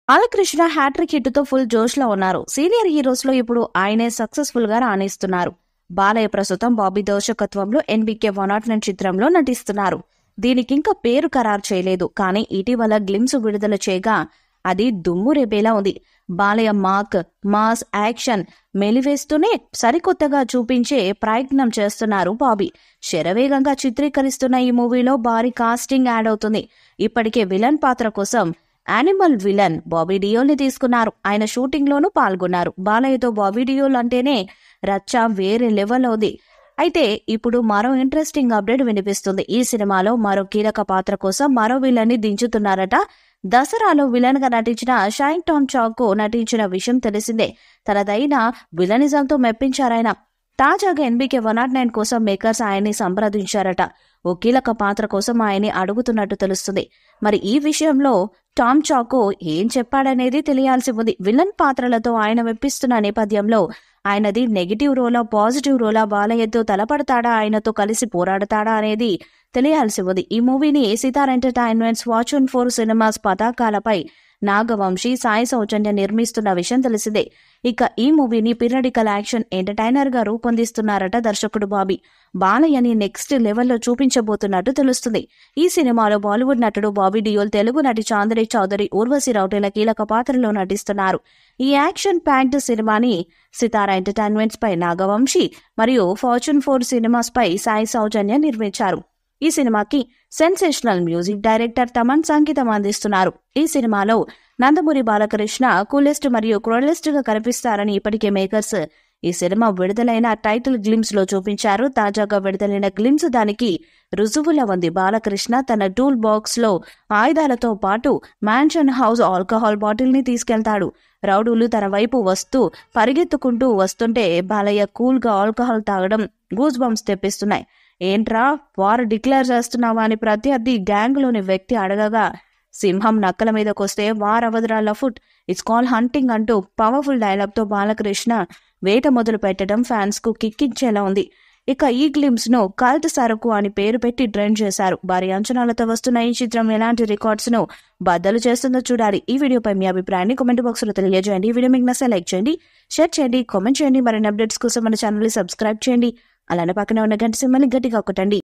Balakrishna hat trick హిట్తో full జోష్లో ఉన్నారు. Senior హీరోస్లో ఇప్పుడు ఆయనే సక్సెస్ఫుల్ గా రాణిస్తున్నారు. బాలయ్య ప్రస్తుతం బాబీ దర్శకత్వంలో ఎన్బీకే 109 చిత్రంలో నటిస్తున్నారు. దీనికింకా పేరు ఖరారు చేయలేదు. కానీ ఇటీవల గ్లిమ్స్ విడుదల చేయగా అది దుమ్ము రేపేలా ఉంది. బాలయ్య మాస్ యాక్షన్ మెలివేస్తూనే సరికొత్తగా చూపించే ప్రయత్నం చేస్తున్నారు బాబీ. శరవేగంగా చిత్రీకరిస్తున్న ఈ మూవీలో భారీ కాస్టింగ్ యాడ్ అవుతుంది. ఇప్పటికే విలన్ పాత్ర కోసం యానిమల్ విలన్ బాబీ డియోల్ ని తీసుకున్నారు. ఆయన షూటింగ్ లోనూ పాల్గొన్నారు. బాలయ్యతో బాబీ డియోల్ అంటేనే రచ్చ వేరే లెవెల్ ఉంది. అయితే ఇప్పుడు మరో ఇంట్రెస్టింగ్ అప్డేట్ వినిపిస్తుంది. ఈ సినిమాలో మరో కీలక పాత్ర కోసం మరో విలన్ ని దించుతున్నారట. దసరాలో విలన్ గా నటించిన షైన్ టామ్ చాకో నటించిన విషయం తెలిసిందే. తనదైన విలనిజంతో మెప్పించారాయన. తాజాగా ఎన్బీకే 109 కోసం మేకర్స్ ఆయన్ని సంప్రదించారట. ఓ కీలక పాత్ర కోసం ఆయన్ని అడుగుతున్నట్టు తెలుస్తుంది. మరి ఈ విషయంలో టామ్ చాకో ఏం చెప్పాడనేది తెలియాల్సి ఉంది. విలన్ పాత్రలతో ఆయన మెప్పిస్తున్న నేపథ్యంలో ఆయనది నెగిటివ్ రోలా పాజిటివ్ రోలా, బాలయ్యతో తలపడతాడా, ఆయనతో కలిసి పోరాడతాడా అనేది తెలియాల్సి ఉంది. ఈ మూవీని సితార్ ఎంటర్టైన్మెంట్స్ ఫార్చ్యూన్ 4 సినిమాస్ పతాకాలపై నాగవంశీ, సాయి సౌజన్య నిర్మిస్తున్న విషయం తెలిసిందే. ఇక ఈ మూవీని పీరియాడికల్ యాక్షన్ ఎంటర్టైనర్ గా రూపొందిస్తున్నారట దర్శకుడు బాబీ. బాలయ్యని నెక్స్ట్ లెవెల్లో చూపించబోతున్నట్టు తెలుస్తుంది. ఈ సినిమాలో బాలీవుడ్ నటుడు బాబీ డియోల్, తెలుగు నటి చాందిని చౌదరి, ఊర్వశి రౌటేల కీలక పాత్రలో నటిస్తున్నారు. ఈ యాక్షన్ ప్యాక్డ్ సినిమాని సితారా ఎంటర్టైన్మెంట్స్ పై నాగవంశీ మరియు ఫార్చ్యూన్ 4 సినిమాస్ పై సాయి సౌజన్య నిర్మించారు. ఈ సినిమాకి సెన్సేషనల్ మ్యూజిక్ డైరెక్టర్ తమన్ సంగీతం అందిస్తున్నారు. ఈ సినిమాలో నందమూరి బాలకృష్ణ కూలెస్ట్ మరియు క్రూయలెస్ట్ గా కనిపిస్తారని ఇప్పటికే మేకర్స్ ఈ సినిమా విడుదలైన టైటిల్ గ్లిమ్స్ లో చూపించారు. తాజాగా విడుదలైన గ్లిమ్స్ దానికి రుజువులా ఉంది. బాలకృష్ణ తన టూల్ బాక్స్ లో ఆయుధాలతో పాటు మ్యాన్షన్ హౌస్ ఆల్కహాల్ బాటిల్ ని తీసుకెళ్తాడు. రౌడీలు తన వైపు పరిగెత్తుకుంటూ వస్తుంటే బాలయ్య కూల్ గా ఆల్కహాల్ తాగడం గూస్ బంప్స్ తెప్పిస్తున్నాయి. ఏంట్రా వారు డిక్లేర్ చేస్తున్నావా అని ప్రత్యర్థి గ్యాంగ్ లోని వ్యక్తి అడగగా, సింహం నక్కల మీదకొస్తే వారవదరా లఫుట్, ఇట్స్ కాల్ హంటింగ్ అంటూ పవర్ఫుల్ డైలాగ్ తో బాలకృష్ణ వేట మొదలు పెట్టడం ఫ్యాన్స్ కు కిక్కించేలా ఉంది. ఇక ఈ గ్లిమ్స్ ను కల్ట్ సరుకు అని పేరు పెట్టి ట్రెండ్ చేశారు. భారీ అంచనాలతో వస్తున్న ఈ చిత్రం ఎలాంటి రికార్డ్స్ ను బద్దలు చేస్తుందో చూడాలి. ఈ వీడియోపై మీ అభిప్రాయాన్ని కామెంట్ బాక్స్ లో తెలియజేయండి. ఈ వీడియో మీకు నచ్చితే లైక్ చేయండి, షేర్ చేయండి, కామెంట్ చేయండి. మరిన్ని అప్డేట్స్ కోసం మన ఛానల్ ని సబ్స్క్రైబ్ చేయండి. అలానే పక్కనే ఉన్న గంట సింబల్ని గట్టిగా కొట్టండి.